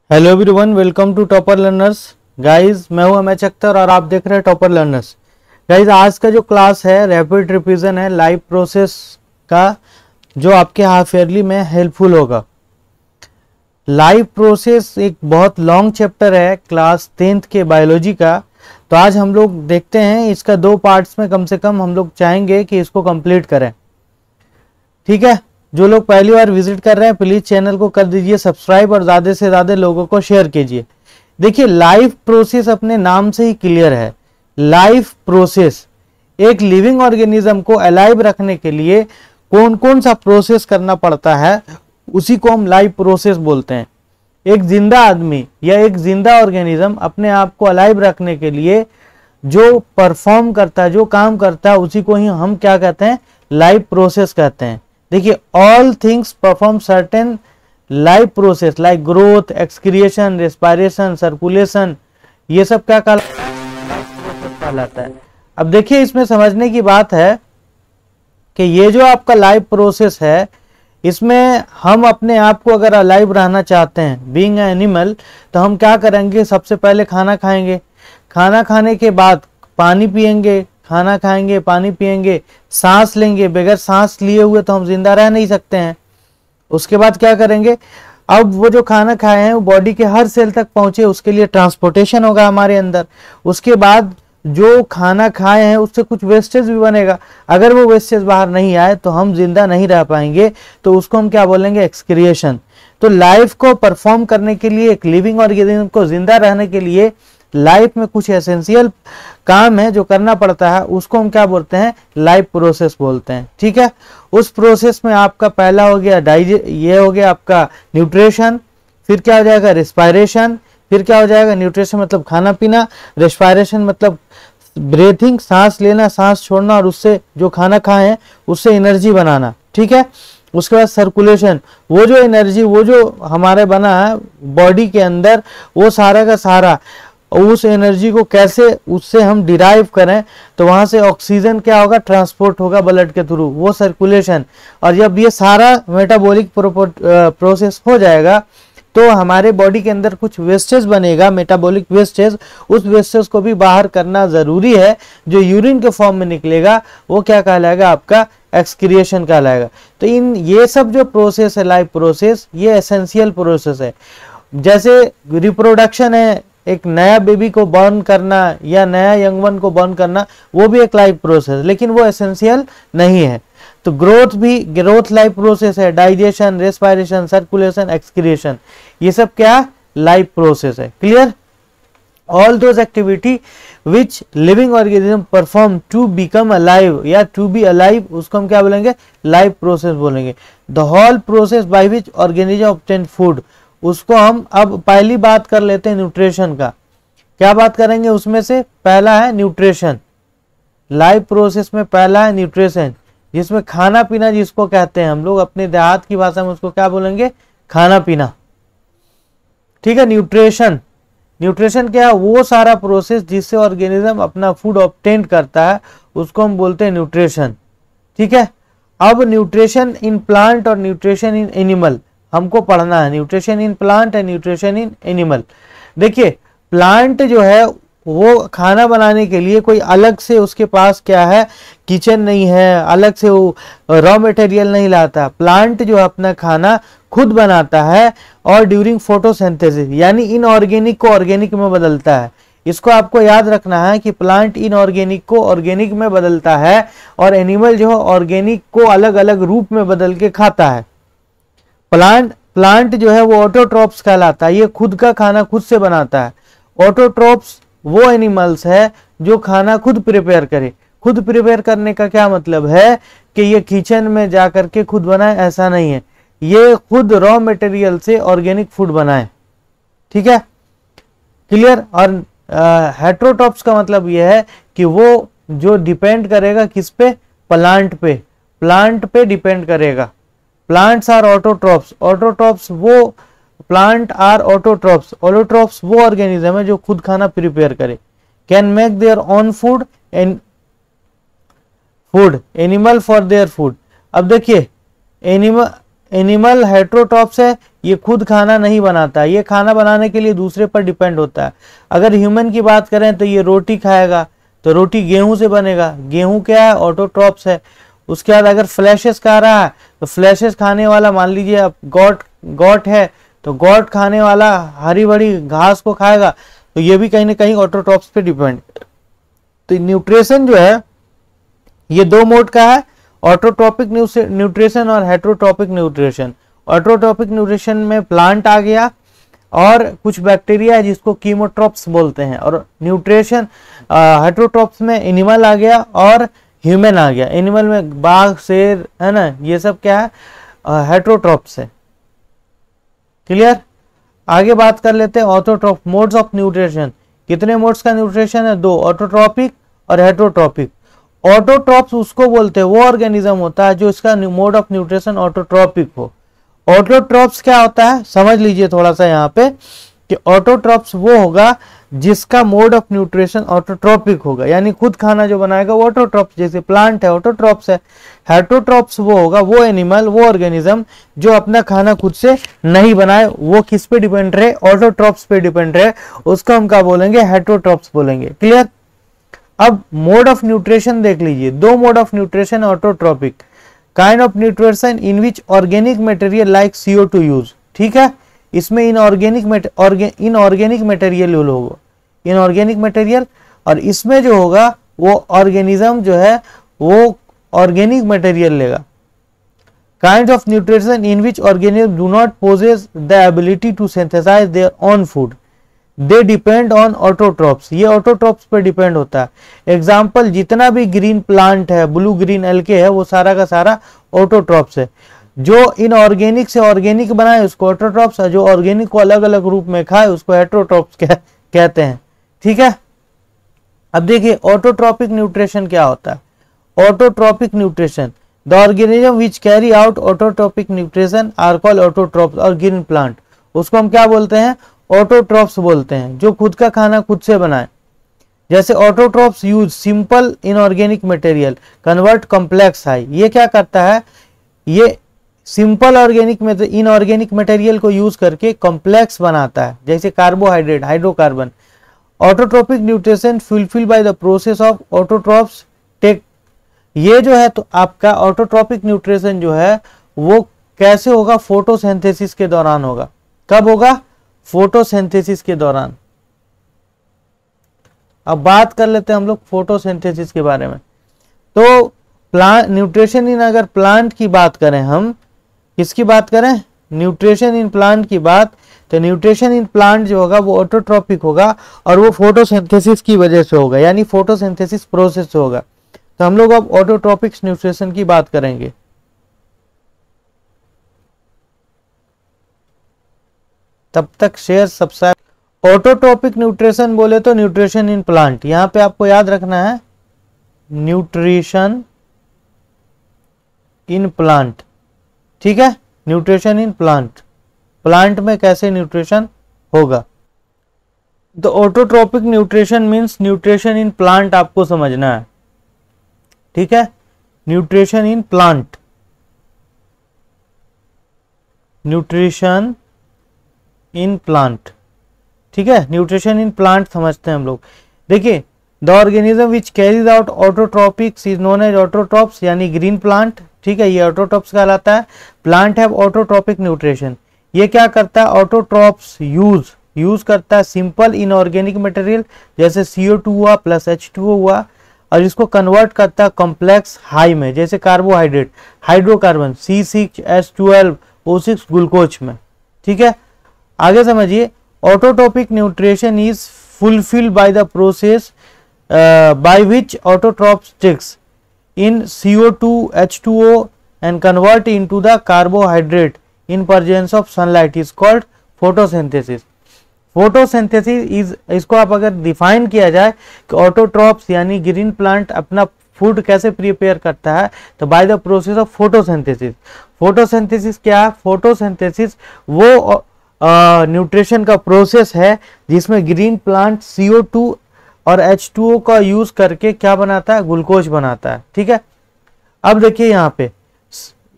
Hello everyone, welcome to topper learners. Guys, मैं हूं अमय अख्तर और आप देख रहे हैं टॉपर लर्नर्स। गाइस, आज का जो क्लास है रैपिड रिवीजन है लाइव प्रोसेस का, जो आपके हाफ ईयरली में हेल्पफुल होगा। लाइव प्रोसेस एक बहुत लॉन्ग चैप्टर है क्लास 10th के बायोलॉजी का। तो आज हम लोग देखते हैं इसका 2 पार्ट्स में कम से कम हम लोग चाहेंगे कि इसको कंप्लीट करें। ठीक है, जो लोग पहली बार विजिट कर रहे हैं प्लीज चैनल को कर दीजिए सब्सक्राइब और ज्यादा से ज्यादा लोगों को शेयर कीजिए। देखिए, लाइफ प्रोसेस अपने नाम से ही क्लियर है। लाइफ प्रोसेस, एक लिविंग ऑर्गेनिज्म को अलाइव रखने के लिए कौन कौन सा प्रोसेस करना पड़ता है उसी को हम लाइफ प्रोसेस बोलते हैं। एक जिंदा आदमी या एक जिंदा ऑर्गेनिज्म अपने आप को अलाइव रखने के लिए जो परफॉर्म करता है, जो काम करता है, उसी को ही हम क्या कहते हैं, लाइफ प्रोसेस कहते हैं। देखिए, all things perform certain life process like growth, excretion, respiration, circulation, ये सब क्या कहलाता है। अब देखिए, इसमें समझने की बात है कि ये जो आपका लाइफ प्रोसेस है, इसमें हम अपने आप को अगर अलाइव रहना चाहते हैं, बीइंग एन एनिमल, तो हम क्या करेंगे, सबसे पहले खाना खाएंगे। खाना खाने के बाद पानी पिएंगे, खाना खाएंगे, पानी पिएंगे, सांस लेंगे। बगैर सांस लिए हुए तो हम जिंदा रह नहीं सकते हैं। उसके बाद क्या करेंगे, अब वो जो खाना खाए हैं वो बॉडी के हर सेल तक पहुंचे, उसके लिए ट्रांसपोर्टेशन होगा हमारे अंदर। उसके बाद जो खाना खाए हैं उससे कुछ वेस्टेज भी बनेगा। अगर वो वेस्टेज बाहर नहीं आए तो हम जिंदा नहीं रह पाएंगे, तो उसको हम क्या बोलेंगे, एक्सक्रिएशन। तो लाइफ को परफॉर्म करने के लिए, एक लिविंग ऑर्गेनिज्म को जिंदा रहने के लिए लाइफ में कुछ एसेंशियल काम है जो करना पड़ता है, उसको हम क्या बोलते हैं, लाइफ प्रोसेस बोलते हैं। ठीक है, उस प्रोसेस में आपका पहला हो गया ये हो गया आपका न्यूट्रिशन, फिर क्या हो जाएगा, रेस्पिरेशन, फिर क्या हो जाएगा, न्यूट्रिशन मतलब खाना पीना, रेस्पिरेशन मतलब ब्रीथिंग, सांस लेना, सांस छोड़ना, और उससे जो खाना खाए हैं उससे एनर्जी बनाना। ठीक है, उसके बाद सर्कुलेशन, वो जो एनर्जी, वो जो हमारे बना है बॉडी के अंदर, वो सारा का सारा उस एनर्जी को कैसे उससे हम डिराइव करें, तो वहां से ऑक्सीजन क्या होगा, ट्रांसपोर्ट होगा ब्लड के थ्रू, वो सर्कुलेशन। और जब ये सारा मेटाबॉलिक प्रोसेस हो जाएगा तो हमारे बॉडी के अंदर कुछ वेस्टेज बनेगा, मेटाबॉलिक वेस्टेज। उस वेस्टेज को भी बाहर करना जरूरी है, जो यूरिन के फॉर्म में निकलेगा वो क्या कहलाएगा, आपका एक्सक्रिएशन कहलाएगा। तो ये सब जो प्रोसेस है लाइफ प्रोसेस, ये एसेंशियल प्रोसेस है। जैसे रिप्रोडक्शन है, एक नया बेबी को बर्न करना या नया यंग वन को बर्न करना, वो भी एक लाइफ प्रोसेस, लेकिन वो एसेंशियल नहीं है। तो ग्रोथ भी, ग्रोथ लाइफ प्रोसेस है। डाइजेशन, रेस्पिरेशन, सर्कुलेशन, एक्सक्रिएशन, ये सब क्या लाइफ प्रोसेस है। Clear? All those activity which living organism perform to become alive या टू बी अलाइव, उसको हम क्या बोलेंगे, लाइफ प्रोसेस बोलेंगे। The whole process by which organism obtain food, उसको हम अब पहली बात कर लेते हैं न्यूट्रिशन का। क्या बात करेंगे उसमें से, पहला है न्यूट्रिशन। लाइफ प्रोसेस में पहला है न्यूट्रिशन, जिसमें खाना पीना जिसको कहते हैं हम लोग अपने देहात की भाषा में, उसको क्या बोलेंगे, खाना पीना। ठीक है, न्यूट्रिशन, न्यूट्रिशन क्या है, वो सारा प्रोसेस जिससे ऑर्गेनिज्म अपना फूड ऑब्टेन करता है, उसको हम बोलते हैं न्यूट्रिशन। ठीक है, अब न्यूट्रिशन इन प्लांट और न्यूट्रिशन इन एनिमल हमको पढ़ना है। Nutrition in plant and nutrition in animal. देखिए, प्लांट जो है वो खाना बनाने के लिए कोई अलग से उसके पास क्या है, किचन नहीं है, अलग से वो रॉ मटेरियल नहीं लाता। प्लांट जो अपना खाना खुद बनाता है और ड्यूरिंग फोटोसिंथेसिस यानी इनऑर्गेनिक को ऑर्गेनिक में बदलता है। इसको आपको याद रखना है कि प्लांट इनऑर्गेनिक को ऑर्गेनिक में बदलता है और एनिमल जो है ऑर्गेनिक को अलग अलग रूप में बदल के खाता है। प्लांट जो है वो ऑटोट्रॉप्स कहलाता है, ये खुद का खाना खुद से बनाता है। ऑटोट्रॉप्स वो एनिमल्स है जो खाना खुद प्रिपेयर करे। खुद प्रिपेयर करने का क्या मतलब है कि ये किचन में जाकर के खुद बनाए, ऐसा नहीं है, ये खुद रॉ मटेरियल से ऑर्गेनिक फूड बनाए। ठीक है, क्लियर? और हेट्रोट्रॉप्स का मतलब यह है कि वो जो डिपेंड करेगा किस पे, प्लांट पे, प्लांट पे डिपेंड करेगा। प्लांट्स आर ऑटोट्रॉप्स, ऑटोट्रॉप्स वो प्लांट आर ऑटोट्रॉप्स, ऑटोट्रॉप्स वो ऑर्गेनिज्म है जो खुद खाना प्रिपेयर करे, can make their own food and food animal for their food. अब देखिए, एनिमल हेट्रोट्रॉप्स है, ये खुद खाना नहीं बनाता, ये खाना बनाने के लिए दूसरे पर डिपेंड होता है। अगर ह्यूमन की बात करें तो ये रोटी खाएगा, तो रोटी गेहूं से बनेगा, गेहूं क्या है, ऑटोट्रॉप्स है। उसके बाद अगर फ्लैशेस खा रहा है तो फ्लैशेस खाने वाला, मान लीजिए अब गॉट है तो गॉट खाने वाला हरी भरी घास को खाएगा, तो ये भी कहीं ना कहीं ऑटोट्रॉप्स पे डिपेंड। तो न्यूट्रिशन जो है ये दो मोड का है, ऑटोट्रॉपिक न्यूट्रिशन और हेटेरोट्रॉपिक न्यूट्रिशन। ऑटोट्रॉपिक न्यूट्रिशन में प्लांट आ गया और कुछ बैक्टीरिया है जिसको कीमोट्रॉप्स बोलते हैं, और न्यूट्रिशन हेटेरोट्रॉप्स में एनिमल आ गया और ह्यूमन आ गया। एनिमल में बाघ, शेर है ना, ये सब क्या है, हेटेरोट्रॉप्स है। क्लियर। आगे बात कर लेते हैं ऑटोट्रॉप मोड्स ऑफ न्यूट्रिशन। कितने मोड्स का न्यूट्रिशन है, दो, ऑटोट्रॉपिक और हेटेरोट्रॉपिक। ऑटोट्रॉप्स उसको बोलते हैं, वो ऑर्गेनिज्म होता है जो इसका मोड ऑफ न्यूट्रिशन ऑटोट्रॉपिक हो। ऑटोट्रॉप्स क्या होता है समझ लीजिए थोड़ा सा यहाँ पे, कि ऑटोट्रॉप्स वो होगा जिसका मोड ऑफ न्यूट्रिशन ऑटोट्रॉपिक होगा, यानी खुद खाना जो बनाएगा वो ऑटोट्रॉप्स, जैसे प्लांट है ऑटोट्रॉप्स है। हेटेरोट्रॉप्स वो होगा, वो एनिमल, वो ऑर्गेनिज्म जो अपना खाना खुद से नहीं बनाए, वो किस पे डिपेंड रहे, ऑटोट्रॉप्स पे डिपेंड रहे, उसको हम क्या बोलेंगे, हेटेरोट्रॉप्स बोलेंगे। क्लियर। अब मोड ऑफ न्यूट्रिशन देख लीजिए, दो mode of nutrition autotrophic. Kind of nutrition in which organic material like CO2 use, ठीक है, इसमें इनऑर्गेनिक मटेरियल होगा, इनऑर्गेनिक मटेरियल, और इसमें जो होगा वो ऑर्गेनिज्म जो है वो ऑर्गेनिक मटेरियल लेगा। Kind of nutrition in which organism do not possess the ability to synthesise their own food, they depend on autotrophs, ये ऑटोट्रॉप्स पर डिपेंड होता है। एग्जाम्पल, जितना भी ग्रीन प्लांट है, ब्लू ग्रीन एल्के है, वो सारा का सारा ऑटोट्रॉप्स है। जो इनऑर्गेनिक से ऑर्गेनिक बनाए उसको ऑटोट्रॉप्स है, जो ऑर्गेनिक को अलग अलग रूप में खाए उसको हेटेरोट्रॉप्स कहते हैं। ठीक है। अब देखिए ऑटोट्रॉपिक न्यूट्रिशन क्या होता है। Autotrophic nutrition, the organism which carry out autotrophic nutrition are called autotrophs. और ग्रीन प्लांट, उसको हम क्या बोलते हैं, ऑटोट्रॉप्स बोलते हैं, जो खुद का खाना खुद से बनाए। जैसे autotrophs use simple inorganic material convert complex high, ये क्या करता है, ये सिंपल ऑर्गेनिक में इनऑर्गेनिक मटेरियल को यूज करके कॉम्प्लेक्स बनाता है, जैसे carbohydrate, hydrocarbon. Autotrophic nutrition fulfil by the process of autotrophs take, ये जो है तो आपका ऑटोट्रॉपिक न्यूट्रिशन जो है वो कैसे होगा, फोटोसिंथेसिस के दौरान होगा। कब होगा, फोटोसिंथेसिस के दौरान। अब बात कर लेते हैं हम लोग फोटोसिंथेसिस के बारे में। तो प्लांट न्यूट्रिशन इन, अगर प्लांट की बात करें, हम किसकी बात करें, न्यूट्रिशन इन प्लांट की बात, तो न्यूट्रिशन इन प्लांट जो होगा वो ऑटोट्रॉपिक होगा और वो फोटोसिंथेसिस की वजह से होगा, यानी फोटोसिंथेसिस प्रोसेस से होगा। तो हम लोग अब ऑटोट्रॉपिक न्यूट्रिशन की बात करेंगे। तब तक शेयर सब्सक्राइब। ऑटोट्रॉपिक न्यूट्रिशन बोले तो न्यूट्रिशन इन प्लांट, यहां पे आपको याद रखना है न्यूट्रिशन इन प्लांट, ठीक है, न्यूट्रिशन इन प्लांट, प्लांट में कैसे न्यूट्रिशन होगा। तो autotrophic nutrition means nutrition in plant आपको समझना है, ठीक है, nutrition in plant, nutrition in plant, ठीक है, न्यूट्रिशन इन प्लांट समझते हैं हम लोग। देखिए, the organism which carries out autotrophics is known as autotrophs, यानी ग्रीन प्लांट, ठीक है, ये ऑटोट्रॉप्स कहलाता है। प्लांट हैव ऑटोट्रॉपिक न्यूट्रिशन, ये क्या करता है, ऑटोट्रॉप्स यूज करता है सिंपल इनऑर्गेनिक मटेरियल जैसे CO2 हुआ प्लस H2O हुआ, और इसको कन्वर्ट करता है कॉम्प्लेक्स हाई में, जैसे कार्बोहाइड्रेट, हाइड्रोकार्बन C6H12O6 ग्लूकोज में। ठीक है, आगे समझिए, autotrophic nutrition is fulfilled by the process by which autotrophs takes in CO2, H2O and convert into the carbohydrate in presence of sunlight is called photosynthesis. photosynthesis is, इसको आप अगर define किया जाए कि ऑटोट्रॉप्स यानी ग्रीन प्लांट अपना food कैसे prepare करता है, तो bye the process of photosynthesis. Photosynthesis क्या है, फोटोसिंथेसिस वो न्यूट्रिशन का प्रोसेस है जिसमें ग्रीन प्लांट CO2 और H2O का यूज करके क्या बनाता है, ग्लूकोज बनाता है। ठीक है, अब देखिए यहाँ पे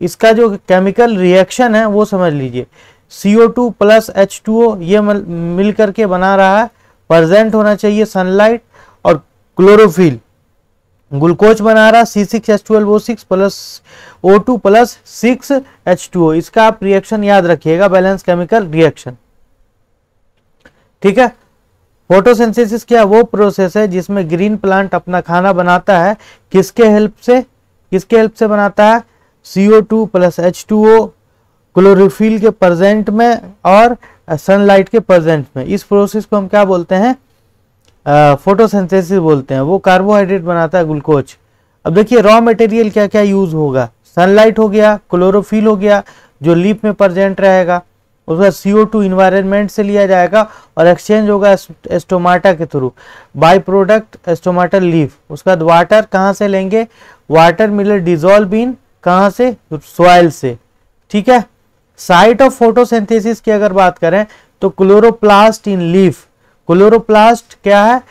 इसका जो केमिकल रिएक्शन है वो समझ लीजिए। CO2 प्लस H2O ये मिल करके बना रहा है, प्रेजेंट होना चाहिए सनलाइट, और क्लोरोफिल ग्लूकोज बना रहा C6H12O6 plus O2 plus 6H2O। इसका आप रिएक्शन याद रखिएगा, बैलेंस केमिकल रिएक्शन। ठीक है, फोटोसिंथेसिस क्या वो प्रोसेस है जिसमें ग्रीन प्लांट अपना खाना बनाता है, किसके हेल्प से बनाता है, CO2 प्लस H2O क्लोरोफिल के प्रेजेंट में और सनलाइट के प्रेजेंट में। इस प्रोसेस को हम क्या बोलते हैं, फोटोसिंथेसिस बोलते हैं। वो कार्बोहाइड्रेट बनाता है ग्लूकोज। अब देखिए रॉ मटेरियल क्या क्या यूज होगा, सनलाइट हो गया, क्लोरोफिल हो गया जो लीफ में प्रेजेंट रहेगा, उसका CO2 इन्वायरमेंट से लिया जाएगा और एक्सचेंज होगा स्टोमाटा के through, by product stomatal leaf. उसका बाद वाटर कहाँ से लेंगे, वाटर मिलर डिजोल्व इन कहाँ से, सॉइल से। ठीक है, साइट ऑफ फोटोसिंथेसिस की अगर बात करें तो क्लोरोप्लास्ट इन लीफ। क्लोरोप्लास्ट क्या है,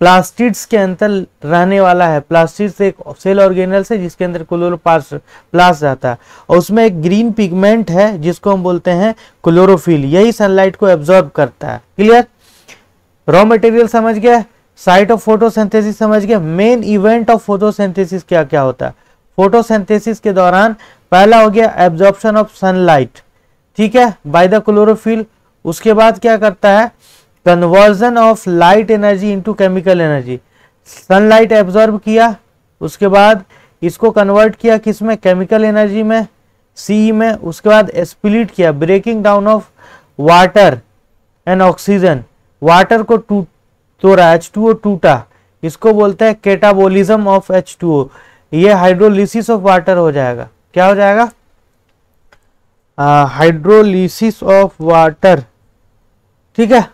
प्लास्टिड्स के अंदर रहने वाला है। प्लास्टिड्स एक सेल ऑर्गेनल है जिसके अंदर क्लोरोप्लास्ट रहता है, और उसमें एक ग्रीन पिगमेंट है जिसको हम बोलते हैं क्लोरोफिल, यही सनलाइट को एब्जॉर्ब करता है। क्लियर, रॉ मटेरियल समझ गया, साइट ऑफ फोटोसिंथेसिस समझ गया। मेन इवेंट ऑफ फोटोसिंथेसिस क्या क्या होता है, फोटोसिंथेसिस के दौरान पहला हो गया एब्जॉर्प्शन ऑफ सनलाइट, ठीक है, बाय द क्लोरोफिल। उसके बाद क्या करता है, conversion of light energy into chemical energy. Sunlight absorb किया, उसके बाद इसको कन्वर्ट किया किसमें, केमिकल एनर्जी में, सी में। उसके बाद स्प्लिट किया, breaking down of water and oxygen. Water को तोड़ा, H2O टूटा, इसको बोलते हैं कैटाबोलिज्म ऑफ H2O। ये हाइड्रोलिसिस ऑफ वाटर हो जाएगा। क्या हो जाएगा, हाइड्रोलिसिस ऑफ वाटर। ठीक है,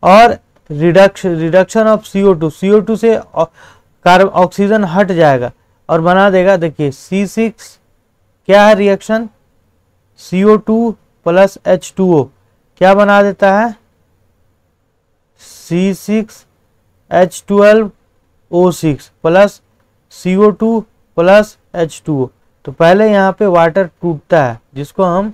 और रिडक्शन ऑफ CO2 से ऑक्सीजन हट जाएगा और बना देगा, देखिए C6 क्या है रिएक्शन, CO2 प्लस H2O क्या बना देता है, C6H12O6 plus CO2 plus H2O। तो पहले यहाँ पे वाटर टूटता है जिसको हम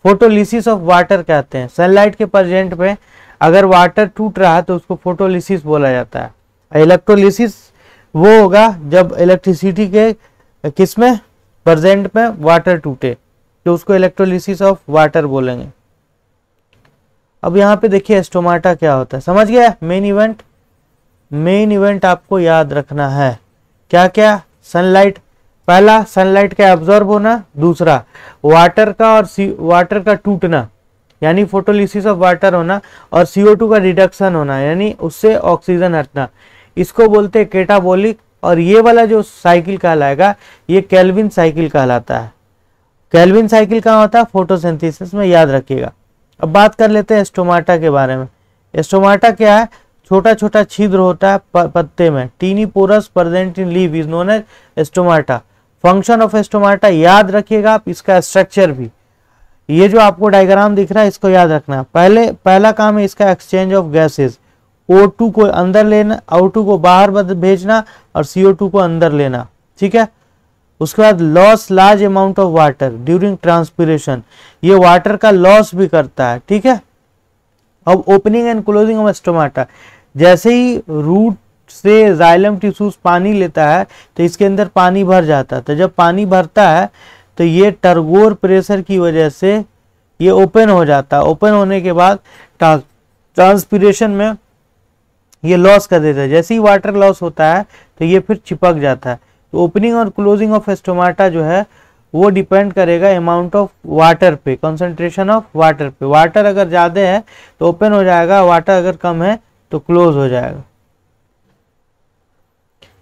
फोटोलिसिस ऑफ वाटर कहते हैं। सनलाइट के प्रेजेंट पे अगर वाटर टूट रहा है तो उसको फोटोलिसिस बोला जाता है। इलेक्ट्रोलिसिस वो होगा जब इलेक्ट्रिसिटी के किसमें, प्रेजेंट में वाटर टूटे, तो उसको इलेक्ट्रोलिसिस ऑफ वाटर बोलेंगे। अब यहाँ पे देखिए स्टोमाटा क्या होता है, समझ गया। मेन इवेंट आपको याद रखना है क्या क्या, सनलाइट, पहला सनलाइट का एब्जॉर्ब होना, दूसरा वाटर का और वाटर का टूटना यानी फोटोलिसिस ऑफ वाटर होना, और CO2 का रिडक्शन होना यानी उससे ऑक्सीजन हटना, इसको बोलते हैं कैटाबोलिक। और ये वाला जो साइकिल कहलाएगा ये केल्विन साइकिल कहलाता है। केल्विन साइकिल कहाँ होता है, फोटोसिंथेसिस में, याद रखिएगा। अब बात कर लेते हैं स्टोमाटा के बारे में। स्टोमाटा क्या है, छोटा छोटा छिद्र होता है पत्ते में, tiny pores present in leaf is known as stomata. Function of stomata याद रखिएगा आप, इसका स्ट्रक्चर भी, ये जो आपको डायग्राम दिख रहा है इसको याद रखना। पहला काम है इसका एक्सचेंज ऑफ गैसेस, O2 को अंदर लेना, O2 को बाहर भेजना और CO2 को अंदर लेना। ठीक है, उसके बाद loss large amount of water during transpiration, ये वाटर का लॉस भी करता है। ठीक है, अब opening and closing of stomata, जैसे ही रूट से जाइलम टिश्यूज पानी लेता है तो इसके अंदर पानी भर जाता है। तो जब पानी भरता है तो ये टर्गोर प्रेशर की वजह से ये ओपन हो जाता है। ओपन होने के बाद ट्रांसपिरेशन में ये लॉस कर देता है। जैसे ही वाटर लॉस होता है तो ये फिर चिपक जाता है। तो ओपनिंग और क्लोजिंग ऑफ स्टोमाटा जो है वो डिपेंड करेगा अमाउंट ऑफ वाटर पे, कंसंट्रेशन ऑफ वाटर पे। वाटर अगर ज़्यादा है तो ओपन हो जाएगा, वाटर अगर कम है तो क्लोज हो जाएगा।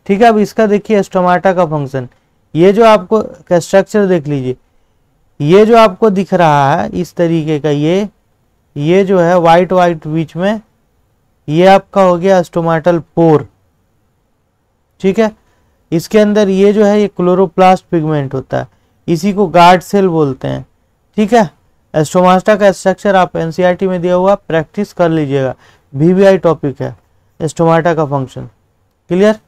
ठीक है, अब इसका देखिए स्टोमाटा का फंक्शन, ये जो आपको स्ट्रक्चर देख लीजिए, ये जो आपको दिख रहा है इस तरीके का, ये जो है वाइट बीच में, ये आपका हो गया स्टोमाटल पोर। ठीक है, इसके अंदर ये जो है ये क्लोरोप्लास्ट पिगमेंट होता है, इसी को गार्ड सेल बोलते हैं। ठीक है, स्टोमाटा का स्ट्रक्चर आप एनसीईआरटी में दिया हुआ प्रैक्टिस कर लीजिएगा, VVI टॉपिक है स्टोमाटा का फंक्शन। क्लियर,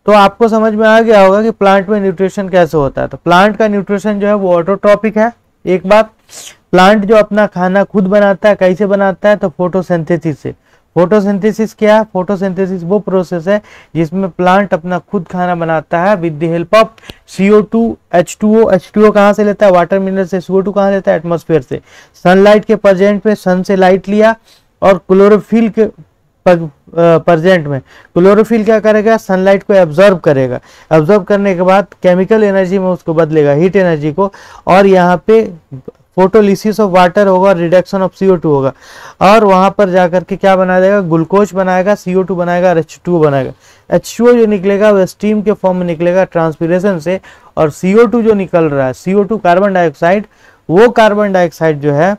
तो आपको समझ में आ गया होगा कि प्लांट में न्यूट्रिशन कैसे होता है। तो प्लांट का न्यूट्रिशन जो है वो ऑटोट्रॉपिक है। एक बात, प्लांट जो अपना खाना खुद बनाता है, कैसे बनाता है, तो फोटोसिंथेसिस से। फोटोसिंथेसिस क्या है? फोटोसिंथेसिस वो प्रोसेस है जिसमें प्लांट अपना खुद खाना बनाता है with the help of CO2, H2O। H2O कहाँ से लेता है? वाटर मिनरल से। CO2 कहाँ लेता है? एटमॉस्फेयर से। सनलाइट के प्रेजेंट में सन से लाइट लिया, और क्लोरोफिल के प्रेजेंट में क्लोरोफिल क्या करेगा? सनलाइट को एब्जॉर्ब करेगा। एब्जॉर्ब करने के बाद केमिकल एनर्जी में उसको बदलेगा, हीट एनर्जी को, और यहाँ पे फोटोलिसिस ऑफ वाटर होगा, रिडक्शन ऑफ CO2 होगा, और वहां पर जाकर के क्या बना देगा? ग्लूकोज बनाएगा, CO2 बनाएगा और H2O बनाएगा। H2O जो निकलेगा वह स्टीम के फॉर्म में निकलेगा ट्रांसपिरेशन से, और CO2 जो निकल रहा है, CO2 कार्बन डाइऑक्साइड, वो कार्बन डाइऑक्साइड जो है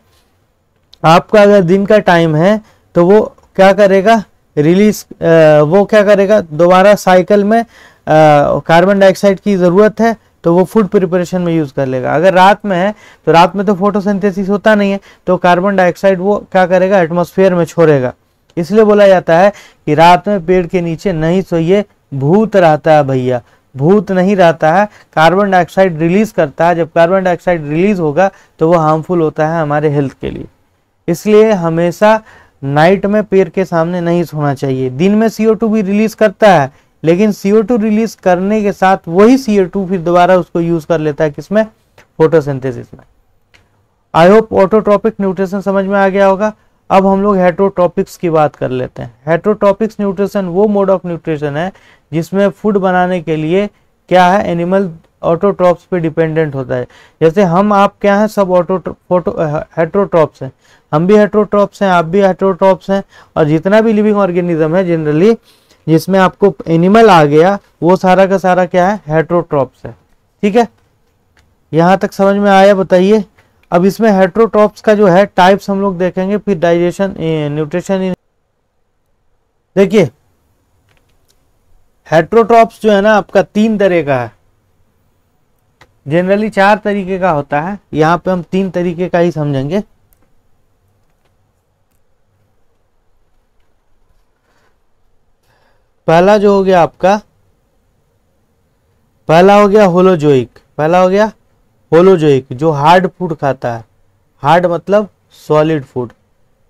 आपका अगर दिन का टाइम है तो वो क्या करेगा? रिलीज, वो क्या करेगा? दोबारा साइकिल में कार्बन डाइऑक्साइड की जरूरत है तो वो फूड प्रिपरेशन में यूज कर लेगा। अगर रात में है तो रात में तो फोटोसिंथेसिस होता नहीं है, तो कार्बन डाइऑक्साइड वो क्या करेगा? एटमॉस्फेयर में छोड़ेगा। इसलिए बोला जाता है कि रात में पेड़ के नीचे नहीं सोइए, भूत रहता है भैया। भूत नहीं रहता है, कार्बन डाइऑक्साइड रिलीज करता है। जब कार्बन डाइऑक्साइड रिलीज होगा तो वो हार्मफुल होता है हमारे हेल्थ के लिए। इसलिए हमेशा नाइट में पेड़ के सामने नहीं सोना चाहिए। दिन में CO2 भी रिलीज करता है, लेकिन CO2 रिलीज करने के साथ वही CO2 फिर दोबारा उसको यूज कर लेता है, किसमें? फोटोसिंथेसिस में। आई होप ऑटोट्रॉपिक न्यूट्रिशन समझ में आ गया होगा। अब हम लोग हेटरोट्रॉपिक्स की बात कर लेते हैं। हेटरोट्रॉपिक्स न्यूट्रिशन वो मोड ऑफ न्यूट्रिशन है जिसमें फूड बनाने के लिए क्या है? एनिमल ऑटोट्रॉप्स पे डिपेंडेंट होता है। जैसे हम आप क्या है? सब हेटरोट्रॉप्स हैं। हम भी हेटरोट्रॉप्स हैं, आप भी हेटरोट्रॉप्स हैं, और जितना भी लिविंग ऑर्गेनिज्म है जनरली जिसमें आपको एनिमल आ गया वो सारा का सारा क्या है? हेटरोट्रॉप्स है। ठीक है, यहां तक समझ में आया? बताइए। अब इसमें हेटरोट्रॉप्स का जो है टाइप्स हम लोग देखेंगे, फिर डाइजेशन न्यूट्रिशन। देखिए, हेटरोट्रॉप्स जो है ना आपका 3 तरह का है। जनरली 4 तरीके का होता है, यहाँ पे हम 3 तरीके का ही समझेंगे। पहला जो हो गया आपका, पहला हो गया होलोजोइक। पहला हो गया होलोजोइक, जो हार्ड फूड खाता है। हार्ड मतलब सॉलिड फूड,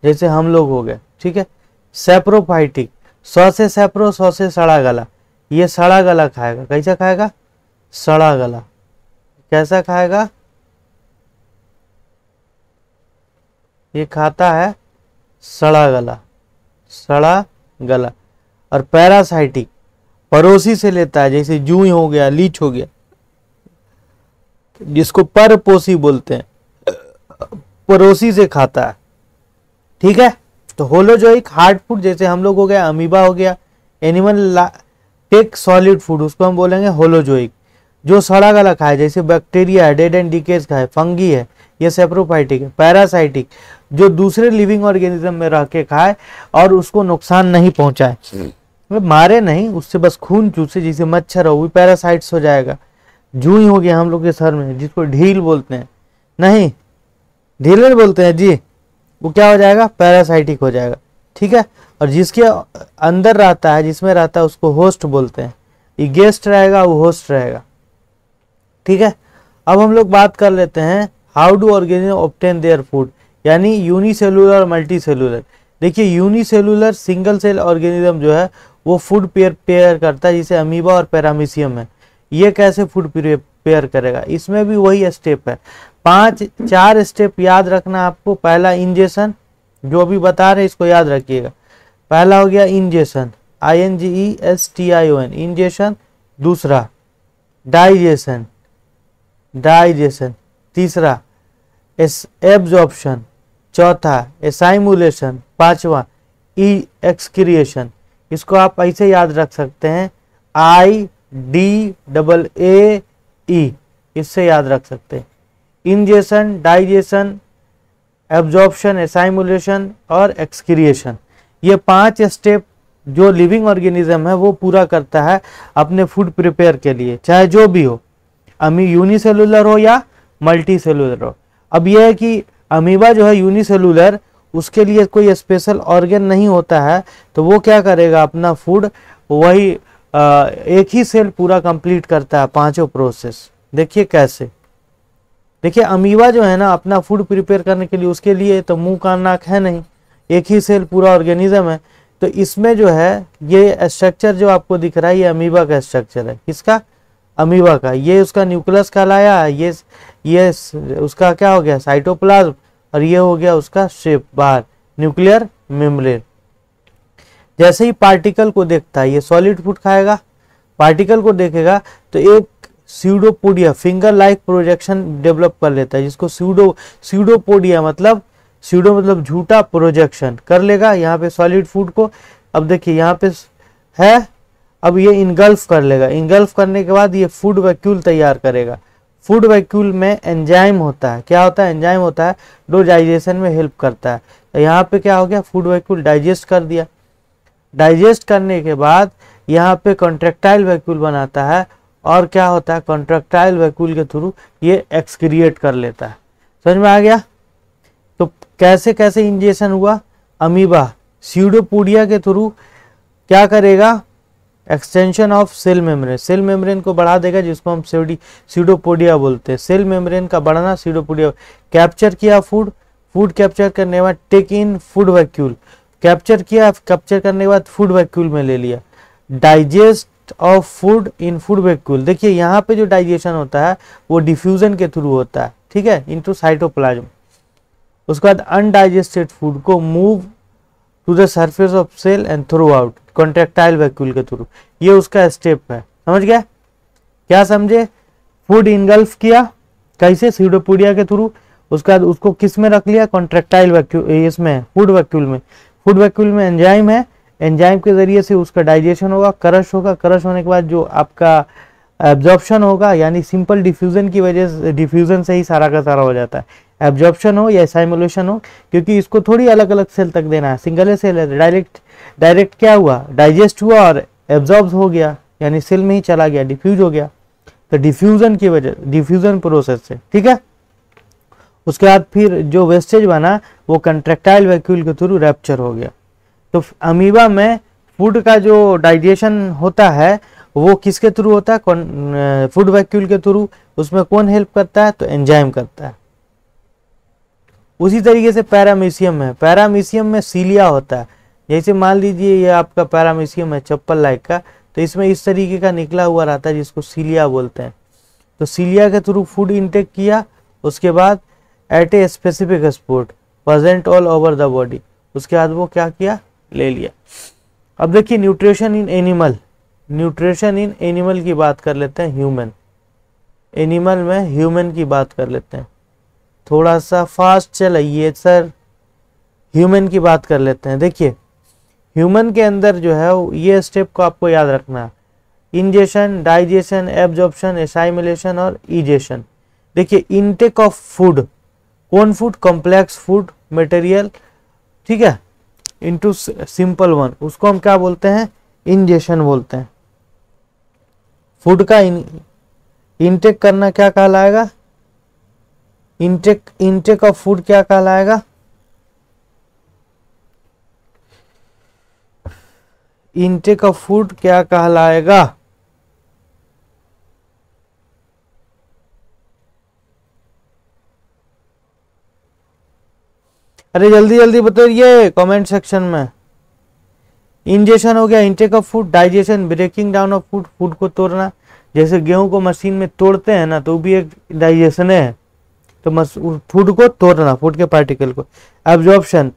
जैसे हम लोग हो गए। ठीक है। सेप्रोफाइटिक, 100 से सेप्रो, 100 से सड़ा गला। ये सड़ा गला खाएगा। कैसा खाएगा? सड़ा गला। कैसा खाएगा? ये खाता है सड़ा गला, सड़ा गला। और पैरासाइटिक, पड़ोसी से लेता है, जैसे जूई हो गया, लीच हो गया, जिसको परपोषी बोलते हैं, पड़ोसी से खाता है। ठीक है। तो होलोजोइक हार्ड फूड, जैसे हम लोग हो गया, अमीबा हो गया, एनिमल टेक सॉलिड फूड, उसको हम बोलेंगे होलोजोइक। जो सड़ा गला खाए, जैसे बैक्टीरिया है, डेड एंड डिकेज खाए, फंगी है, ये सेप्रोफाइटिक है। पैरासाइटिक, जो दूसरे लिविंग ऑर्गेनिज्म में रह के खाए और उसको नुकसान नहीं पहुंचाए, मारे नहीं, उससे बस खून चूसे, जैसे मच्छर हो, वो पैरासाइट्स हो जाएगा। जूई हो गया हम लोग के सर में, जिसको ढील बोलते हैं, नहीं ढील बोलते हैं जी, वो क्या हो जाएगा? पैरासाइटिक हो जाएगा। ठीक है। और जिसके अंदर रहता है, जिसमें रहता है, उसको होस्ट बोलते हैं। ये गेस्ट रहेगा, वो होस्ट रहेगा। ठीक है। अब हम लोग बात कर लेते हैं how do organism obtain their food, यानी यूनिसेलुलर और मल्टी सेलुलर। देखिए, यूनिसेलुलर सिंगल सेल ऑर्गेनिज्म जो है वो फूड प्रिपेयर करता है, जिसे अमीबा और पैरामीशियम है। ये कैसे फूड प्रिपेयर करेगा? इसमें भी वही स्टेप है, 4 स्टेप याद रखना आपको। पहला इंजेशन, जो अभी बता रहे इसको याद रखिएगा। पहला हो गया इंजेशन, INGESTION, इंजेशन। दूसरा डाइजेशन, डाइजेशन। तीसरा एब्जॉर्प्शन। चौथा एसाइमुलेशन। पांचवा एक्सक्रिएशन। इसको आप ऐसे याद रख सकते हैं, IDAAE, इससे याद रख सकते हैं। इंजेशन, डाइजेशन, एब्जॉर्प्शन, एसाइमुलेशन और एक्सक्रिएशन, ये 5 स्टेप जो लिविंग ऑर्गेनिज्म है वो पूरा करता है अपने फूड प्रिपेयर के लिए, चाहे जो भी हो, यूनिसेलुलर हो या मल्टी सेलुलर हो। अब यह है कि अमीबा जो है यूनिसेलुलर, उसके लिए कोई स्पेशल ऑर्गन नहीं होता है, तो वो क्या करेगा? अपना फूड वही एक ही सेल पूरा कंप्लीट करता है पांचों प्रोसेस। देखिए कैसे, देखिए अमीबा जो है ना अपना फूड प्रिपेयर करने के लिए, उसके लिए तो मुंह कान नाक है नहीं, एक ही सेल पूरा ऑर्गेनिज्म है। तो इसमें जो है ये स्ट्रक्चर जो आपको दिख रहा है ये अमीबा का स्ट्रक्चर है। किसका? अमीबा का। ये उसका न्यूक्लियस कहलाया, ये उसका क्या हो गया? साइटोप्लाज्म। और ये हो गया उसका शेप बाहर, न्यूक्लियर मेम्ब्रेन। जैसे ही पार्टिकल को देखता है, ये सॉलिड फूड खाएगा, पार्टिकल को देखेगा तो एक pseudopodia finger like projection develop कर लेता है, जिसको स्यूडोपोडिया मतलब स्यूडो मतलब झूठा, प्रोजेक्शन कर लेगा यहाँ पे सॉलिड फूड को। अब देखिए यहाँ पे है, अब ये इनगल्फ कर लेगा, इनगल्फ करने के बाद ये फूड वैक्यूल तैयार करेगा। फूड वैक्यूल में एंजाइम होता है, क्या होता है? एंजाइम होता है जो डाइजेशन में हेल्प करता है। तो यहाँ पे क्या हो गया? फूड वैक्यूल डाइजेस्ट कर दिया। डाइजेस्ट करने के बाद यहाँ पे कॉन्ट्रेक्टाइल वैक्यूल बनाता है, और क्या होता है? कॉन्ट्रेक्टाइल वैक्यूल के थ्रू ये एक्सक्रिएट कर लेता है। समझ में आ गया? तो कैसे कैसे इंजेक्शन हुआ? अमीबा स्यूडोपोडिया के थ्रू क्या करेगा? Extension of cell membrane, cell membrane को बढ़ा देगा, जिसको हम स्यूडोपोडिया बोलते हैं। सेल मेम्ब्रेन का बढ़ना स्यूडोपोडिया। कैप्चर किया फूड, फूड कैप्चर करने के बाद take in food vacuole, capture किया, कैप्चर करने के बाद फूड वैक्यूल में ले लिया। Digest of food in food vacuole. देखिए यहाँ पे जो डाइजेशन होता है वो डिफ्यूजन के थ्रू होता है, ठीक है, इनटू साइटोप्लाज्म। उसके बाद अनडाइजेस्टेड फूड को move to the surface of cell and through out contractile vacuole के थ्रू। ये उसका स्टेप है, समझ गया? क्या समझे? फूड इनगल्फ किया कैसे? स्यूडोपोडिया के थ्रू। उसके बाद उसको किस में रख लिया? कॉन्ट्रेक्टाइल वैक्यूल, इसमें फूड वैक्यूल में। फूड वैक्यूल में एंजाइम है, एंजाइम के जरिए से उसका डाइजेशन होगा, क्रश होगा, क्रश होने के बाद जो आपका एब्जॉर्प्शन होगा, यानी सिंपल डिफ्यूजन की वजह से, डिफ्यूजन से ही सारा का सारा हो जाता है। एब्जॉर्प्शन हो या साइमुलेशन हो, क्योंकि इसको थोड़ी अलग अलग सेल तक देना है, सिंगल सेल है। डायरेक्ट क्या हुआ? डाइजेस्ट हुआ और एब्जॉर्ब हो गया, यानी सेल में ही चला गया, डिफ्यूज हो गया। तो डिफ्यूजन की वजह, डिफ्यूजन प्रोसेस से, ठीक है। उसके बाद फिर जो वेस्टेज बना वो कंट्रेक्टाइल वैक्यूल के थ्रू रैप्चर हो गया। तो अमीबा में फूड का जो डाइजेशन होता है वो किसके थ्रू होता है? फूड वैक्यूल के थ्रू। उसमें कौन हेल्प करता है? तो एंजाइम करता है। उसी तरीके से पैरामीशियम है, पैरामीशियम में सीलिया होता है। जैसे मान लीजिए ये आपका पैरामीशियम है चप्पल लाइक का, तो इसमें इस तरीके का निकला हुआ रहता है जिसको सीलिया बोलते हैं। तो सीलिया के थ्रू फूड इंटेक किया, उसके बाद at a specific spot present all over the body, उसके बाद वो क्या किया? ले लिया। अब देखिए nutrition in animal, nutrition in animal की बात कर लेते हैं। ह्यूमन, एनिमल में ह्यूमन की बात कर लेते हैं। थोड़ा सा फास्ट चलाइए सर, ह्यूमन की बात कर लेते हैं। देखिए ह्यूमन के अंदर जो है ये स्टेप को आपको याद रखना है, इंजेशन, डाइजेशन, एब्जॉर्प्शन, एसाइमुलेशन और इजेशन। देखिए इनटेक ऑफ फूड, कौन फूड? कॉम्प्लेक्स फूड मटेरियल, ठीक है, इनटू सिंपल वन, उसको हम क्या बोलते हैं? इंजेशन बोलते हैं। फूड का इनटेक करना क्या कहलाएगा? इनटेक ऑफ फूड क्या कहलाएगा? इनटेक ऑफ फूड क्या कहलाएगा? अरे जल्दी जल्दी बताइए कमेंट सेक्शन में। इंजेशन हो गया, intake of food. Digestion, breaking down of food, food को तोड़ना। जैसे गेहूं को मशीन में तोड़ते हैं ना, तो भी एक डाइजेशन है, तो फूड को तोड़ना, फूड के पार्टिकल को। एब्जॉर्प्शन,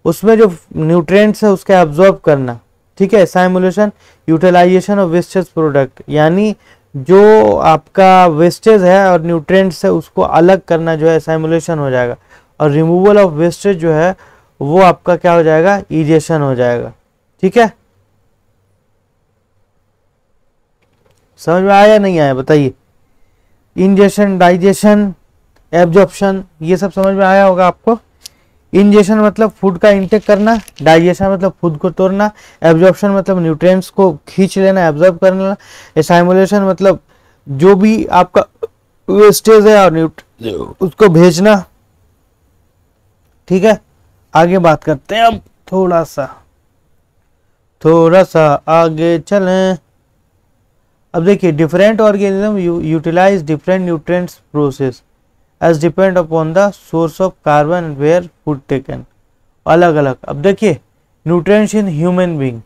उसमें जो न्यूट्रिएंट्स है उसका एब्जॉर्ब करना, ठीक है। Assimilation, utilisation of wastage product, यानी जो आपका वेस्टेज है और न्यूट्रिएंट्स है उसको अलग करना जो है साइमुलेशन हो जाएगा। और रिमूवल ऑफ वेस्टेज जो है वो आपका क्या हो जाएगा? इजेशन हो जाएगा, ठीक है। समझ में आया नहीं आया बताइए? इंजेशन, डाइजेशन, एब्जॉर्प्शन, ये सब समझ में आया होगा आपको। इंजेशन मतलब फूड का इंटेक करना, डाइजेशन मतलब फूड को तोड़ना, एब्जॉर्प्शन मतलब न्यूट्रिएंट्स को खींच लेना, एब्जॉर्ब कर लेना, एसाइमुलेशन मतलब जो भी आपका वेस्टेज है और उसको भेजना, ठीक है। आगे बात करते हैं अब, थोड़ा सा आगे चलें। अब देखिए different organism utilise different nutrients process as depend upon the source of carbon where food taken, अलग अलग। अब देखिए न्यूट्रिएंट्स इन ह्यूमन बीइंग,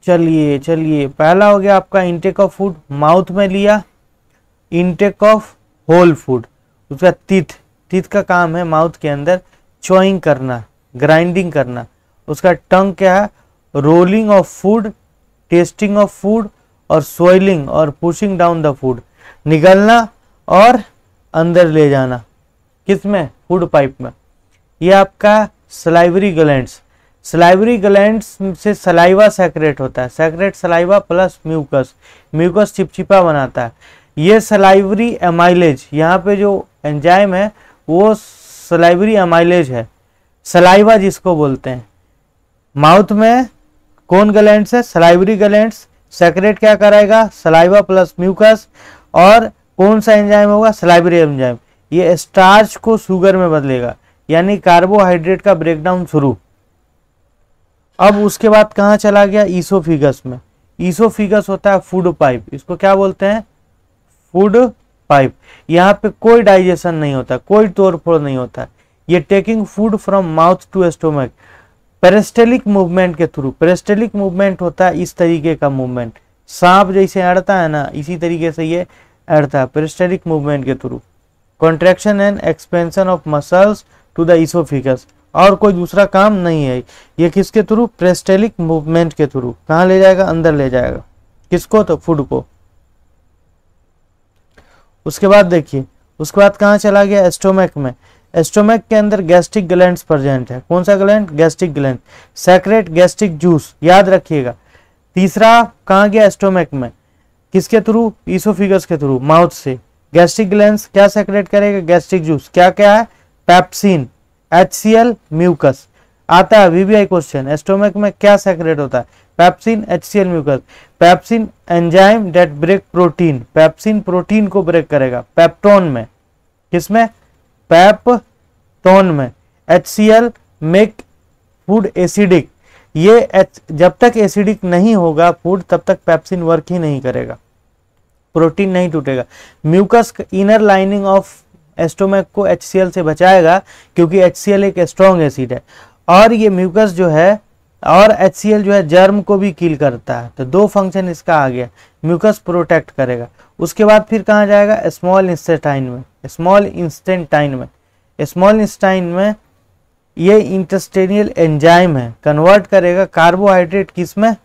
चलिए पहला हो गया आपका इनटेक ऑफ फूड, माउथ में लिया, इनटेक ऑफ होल फूड। उसका टीथ का काम है माउथ के अंदर च्युइंग करना, ग्राइंडिंग करना। उसका टंग क्या है, rolling of food, testing of food और सोइलिंग और पुशिंग डाउन द फूड, निगलना और अंदर ले जाना, किसमें, फूड पाइप में। ये आपका सलाइवरी ग्लैंड्स, सलाइवरी ग्लैंड्स से सलाइवा सेक्रेट होता है, secrete saliva plus mucus, mucus चिपचिपा बनाता है। ये सलाइवरी एमाइलेज, यहाँ पे जो एंजाइम है वो सलाइवरी एमाइलेज है, सलाइवा जिसको बोलते हैं। माउथ में कौन ग्लैंड्स है, सलाइवरी ग्लैंड्स, सेक्रेट क्या कराएगा, सलाइवा प्लस म्यूकस, और कौन सा एंजाइम होगा, सलाइवरी एंजाइम। ये स्टार्च को शुगर में बदलेगा, यानी कार्बोहाइड्रेट का ब्रेकडाउन शुरू। अब उसके बाद कहाँ चला गया, ईसोफिगस में। ईसोफिगस होता है फूड पाइप, इसको क्या बोलते हैं, फूड पाइप। यहाँ पे कोई डाइजेशन नहीं होता, कोई तोड़फोड़ नहीं होता। ये taking food from mouth to stomach peristaltic movement के थ्रू। पेरिस्टेलिक मूवमेंट होता है इस तरीके का मूवमेंट, सांप जैसे अड़ता है ना, इसी तरीके से ये अड़ता है पेरिस्टेलिक मूवमेंट के through. Contraction and expansion of muscles to the oesophagus, और कोई दूसरा काम नहीं है। ये किसके थ्रू, पेरिस्टेलिक मूवमेंट के थ्रू। कहाँ ले जाएगा, अंदर ले जाएगा, किसको, तो फूड को। उसके बाद देखिए, उसके बाद कहाँ चला गया, स्टोमक में। स्टोमक के अंदर गैस्ट्रिक ग्लैंड्स प्रेजेंट है। कौन सा gland, gastric gland, secrete gastric juice, याद रखिएगा। तीसरा कहाँ गया, स्टोमक में, किसके थ्रू, ईसोफिगस के थ्रू, माउथ से। गैस्ट्रिक ग्लैंड्स क्या सेक्रेट करेगा, गैस्ट्रिक जूस, क्या क्या है, पेप्सिन, HCl, म्यूकस। आता है VBI क्वेश्चन, स्टोमक में क्या सेक्रेट होता है, pepsin, HCl, mucus. Pepsin enzyme that break protein, pepsin protein को ब्रेक करेगा, पेप्टोन में, किसमें, पेप्टोन में। HCl मेक फूड एसिडिक, ये जब तक एसिडिक नहीं होगा फूड तब तक पेप्सिन वर्क ही नहीं करेगा, प्रोटीन नहीं टूटेगा। Mucus inner lining of stomach को HCl से बचाएगा, क्योंकि HCl एक स्ट्रॉन्ग एसिड है, और ये म्यूकस जो है और HCl जो है जर्म को भी किल करता है। तो दो फंक्शन इसका आ गया, म्यूकस प्रोटेक्ट करेगा। उसके बाद फिर कहाँ जाएगा, स्मॉल इंटेस्टाइन में। स्मॉल इंटेस्टाइन में, स्मॉल इंटेस्टाइन में ये इंटेस्टाइनल एंजाइम है, कन्वर्ट करेगा कार्बोहाइड्रेट किस में,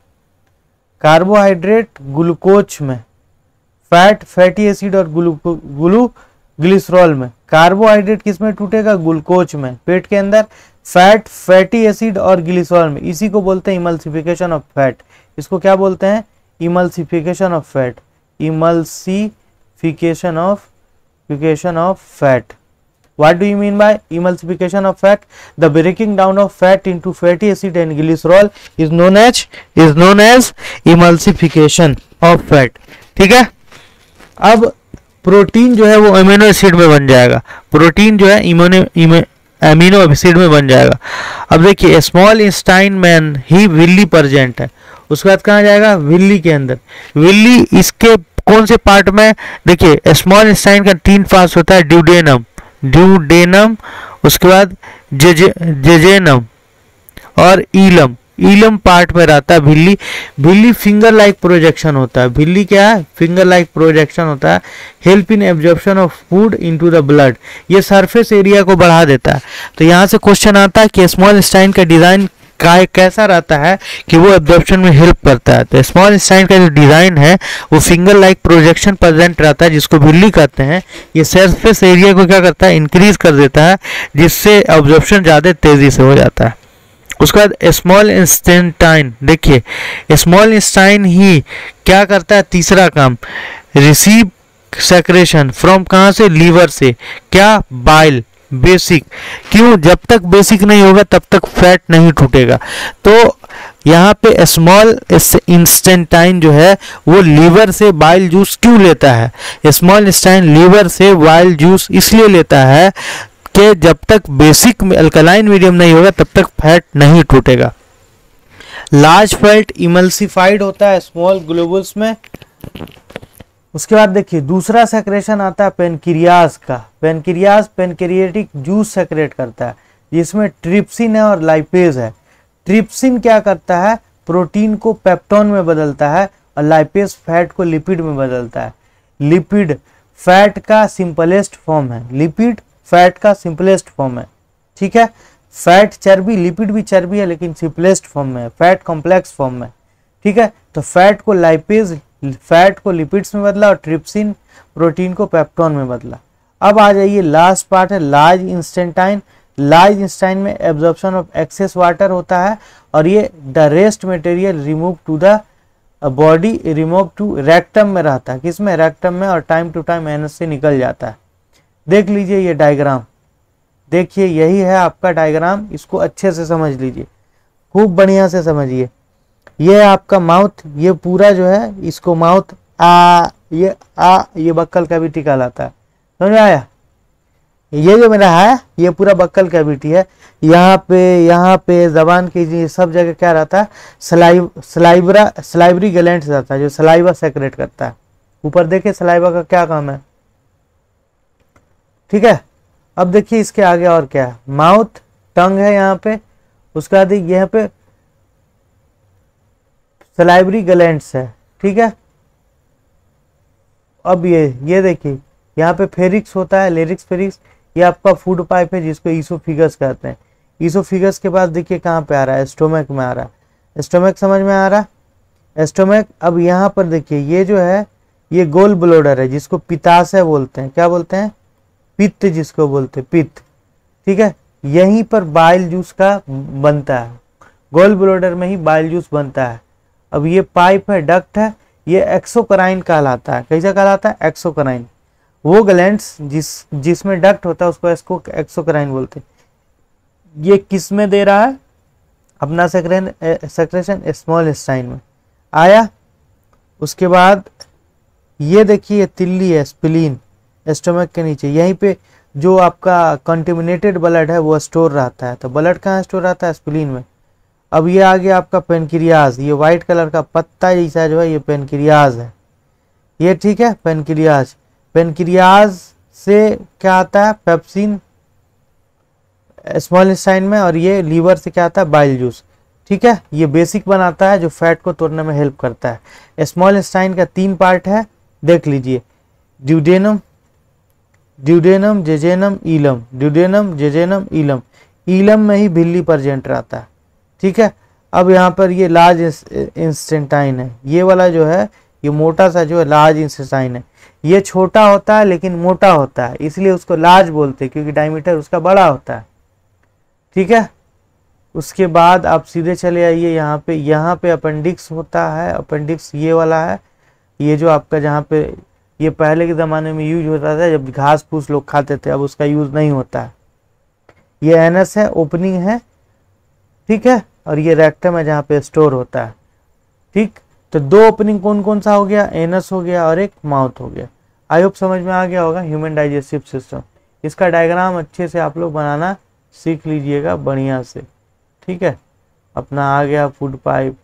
कार्बोहाइड्रेट ग्लूकोज में, फैट फैटी एसिड और ग्लिसरॉल में। कार्बोहाइड्रेट किस में टूटेगा, ग्लूकोज में, पेट के अंदर, फैट फैटी एसिड और ग्लिसरॉल में। इसी को बोलते हैं इमल्सिफिकेशन ऑफ फैट। इसको क्या बोलते हैं, emulsification of fat, emulsification of fat. What do you mean by emulsification of fat? The breaking down of fat into fatty acid and glycerol is known as emulsification of fat। ठीक है। अब protein जो है वो amino acid में बन जाएगा, protein जो है अमीनो एसिड में बन जाएगा। अब देखिए स्मॉल इंटेस्टाइन में ही विल्ली प्रेजेंट है। उसके बाद कहाँ जाएगा, विल्ली के अंदर। विल्ली इसके कौन से पार्ट में, देखिए स्मॉल इंटेस्टाइन का 3 पार्ट होता है, ड्यूडेनम, उसके बाद जेजेनम और ईलम। ईलम पार्ट में रहता है भिल्ली। भिल्ली फिंगर लाइक प्रोजेक्शन होता है, भिल्ली क्या है, फिंगर लाइक प्रोजेक्शन होता है। Help in absorption of food into the blood, ये सरफेस एरिया को बढ़ा देता है। तो यहाँ से क्वेश्चन आता है कि स्मॉल इंटेस्टाइन का डिजाइन कैसा रहता है कि वो एब्जॉर्प्शन में हेल्प करता है। तो स्मॉल इंटेस्टाइन का जो डिजाइन है वो फिंगर लाइक प्रोजेक्शन प्रेजेंट रहता है, जिसको भिल्ली कहते हैं। ये सरफेस एरिया को क्या करता है, इंक्रीज कर देता है, जिससे एब्जॉर्प्शन ज़्यादा तेजी से हो जाता है। उसके बाद स्मॉल इंटेस्टाइन, देखिए स्मॉल इंटेस्टाइन ही क्या करता है, तीसरा काम, रिसीव सेक्रेशन फ्रॉम, कहाँ से, लीवर से, क्या, बाइल, बेसिक। क्यों, जब तक बेसिक नहीं होगा तब तक फैट नहीं टूटेगा। तो यहाँ पे स्मॉल इंटेस्टाइन जो है वो लीवर से बाइल जूस क्यों लेता है, स्मॉल इंटेस्टाइन लीवर से बाइल जूस इसलिए लेता है कि जब तक बेसिक में अल्कलाइन मीडियम नहीं होगा तब तक फैट नहीं टूटेगा। लार्ज फैट इमल्सिफाइड होता है स्मॉल ग्लोबुल्स में, उसके बाद देखिए दूसरा सेक्रेशन आता है पेनक्रियाज का। पेनक्रियाज पेनक्रिएटिक जूस सेक्रेट करता है, जिसमें ट्रिप्सिन है और लाइपेज है। ट्रिप्सिन क्या करता है, प्रोटीन को पेप्टोन में बदलता है और लाइपेज फैट को लिपिड में बदलता है। लिपिड फैट का सिंपलेस्ट फॉर्म है, लिपिड फैट का सिंपलेस्ट फॉर्म है, ठीक है। फैट चर्बी, लिपिड भी चर्बी है लेकिन सिंपलेस्ट फॉर्म में है, फैट कॉम्प्लेक्स फॉर्म में, ठीक है। तो फैट को लाइपेज, फैट को लिपिड्स में बदला और ट्रिप्सिन प्रोटीन को पेप्टोन में बदला। अब आ जाइए लास्ट पार्ट है लार्ज इंस्टेंटाइन। लार्ज इंस्टेंटाइन में एब्जॉर्प्शन ऑफ एक्सेस वाटर होता है और ये the rest material remove to the body, remove to rectum में रहता है, किसमें, रेक्टम में, और टाइम टू टाइम एनस से निकल जाता है। देख लीजिए ये डायग्राम, देखिए यही है आपका डायग्राम, इसको अच्छे से समझ लीजिए, खूब बढ़िया से समझिए। ये आपका माउथ, ये पूरा जो है इसको माउथ ये बक्कल कैविटी कहलाता है, समझ में आया। ये जो मेरा है ये पूरा बक्कल कैविटी है, यहाँ पे जबान की सब जगह क्या रहता है, सलाइवरी ग्लैंड रहता है जो सलाइवा सेक्रेट करता है। ऊपर देखिए सलाइवा का क्या काम है, ठीक है। अब देखिए इसके आगे और क्या है, माउथ, टंग है यहाँ पे, उसके बाद यहाँ पे सलाइवरी ग्लैंड्स है, ठीक है। अब ये देखिए यहाँ पे फेरिक्स होता है, लेरिक्स फेरिक्स, ये आपका फूड पाइप है जिसको ईसोफिगस कहते हैं। ईसोफिगस के बाद देखिए कहाँ पे आ रहा है, स्टोमक में आ रहा है। स्टोमक समझ में आ रहा है, स्टोमक। अब यहाँ पर देखिए ये जो है ये गोल ब्लोडर है जिसको पित्ताशय बोलते हैं, क्या बोलते हैं, पित्त जिसको बोलते हैं, पित्त, ठीक है। यहीं पर बाइल जूस का बनता है, गोल ब्लोडर में ही बाइल जूस बनता है। अब ये पाइप है, डक्ट है, ये एक्सोक्राइन कहलाता है। कैसा कहलाता है, एक्सोक्राइन। वो ग्लैंड्स जिसमें डक्ट होता है उसको एक्सोक्राइन बोलते हैं। ये किस में दे रहा है, अपना सेक्रेशन स्मॉल इंटेस्टाइन में आया। उसके बाद ये देखिए तिल्ली है, स्प्लीन, स्टोमक के नीचे, यहीं पे जो आपका कंटेमिनेटेड ब्लड है वो स्टोर रहता है। तो ब्लड कहाँ स्टोर रहता है, स्प्लीन में। अब ये आ गया आपका पेनक्रियाज, ये व्हाइट कलर का पत्ता जैसा जो है ये पेनक्रियाज है, ये ठीक है, पेनक्रियाज। पेनक्रियाज से क्या आता है, पेप्सिन स्मॉल इंटेस्टाइन में, और ये लीवर से क्या आता है, बाइल जूस, ठीक है। ये बेसिक बनाता है जो फैट को तोड़ने में हेल्प करता है। स्मॉल इंटेस्टाइन का 3 पार्ट है, देख लीजिए, duodenum, duodenum, jejunum, Eelam, duodenum, jejunum, Eelam. Eelam में ही बिल्ली प्रेजेंट रहता है, ठीक है। अब यहाँ पर ये लार्ज इंस्टेंटाइन है, ये वाला जो है ये मोटा सा जो है लार्ज इंस्टेंटाइन है। ये छोटा होता है लेकिन मोटा होता है, इसलिए उसको लार्ज बोलते हैं क्योंकि डायमीटर उसका बड़ा होता है, ठीक है। उसके बाद आप सीधे चले आइए यहाँ पे अपेंडिक्स होता है। अपेंडिक्स ये वाला है, ये जो आपका जहाँ पे ये पहले के ज़माने में यूज होता था जब घास फूस लोग खाते थे, अब उसका यूज नहीं होता है। ये एनस है, ओपनिंग है, ठीक है, और ये रेक्टम है जहाँ पे स्टोर होता है, ठीक। तो 2 ओपनिंग कौन कौन सा हो गया, एनस हो गया और एक माउथ हो गया। आई होप समझ में आ गया होगा ह्यूमन डाइजेस्टिव सिस्टम। इसका डायग्राम अच्छे से आप लोग बनाना सीख लीजिएगा बढ़िया से, ठीक है। अपना आ गया फूड पाइप,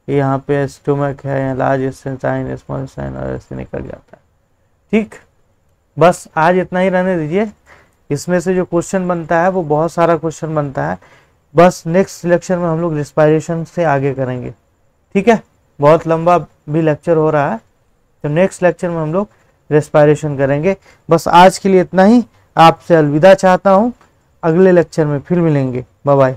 यहाँ पे स्टोमक है, यहाँ लार्ज इंटेस्टाइन, स्मॉल इंटेस्टाइन, और ऐसे निकल जाता है, ठीक। बस आज इतना ही रहने दीजिए। इसमें से जो क्वेश्चन बनता है वो बहुत सारा क्वेश्चन बनता है, बस नेक्स्ट लेक्चर में हम लोग रेस्पिरेशन से आगे करेंगे, ठीक है। बहुत लंबा भी लेक्चर हो रहा है, तो नेक्स्ट लेक्चर में हम लोग रेस्पिरेशन करेंगे। बस आज के लिए इतना ही, आपसे अलविदा चाहता हूँ, अगले लेक्चर में फिर मिलेंगे, बाय बाय।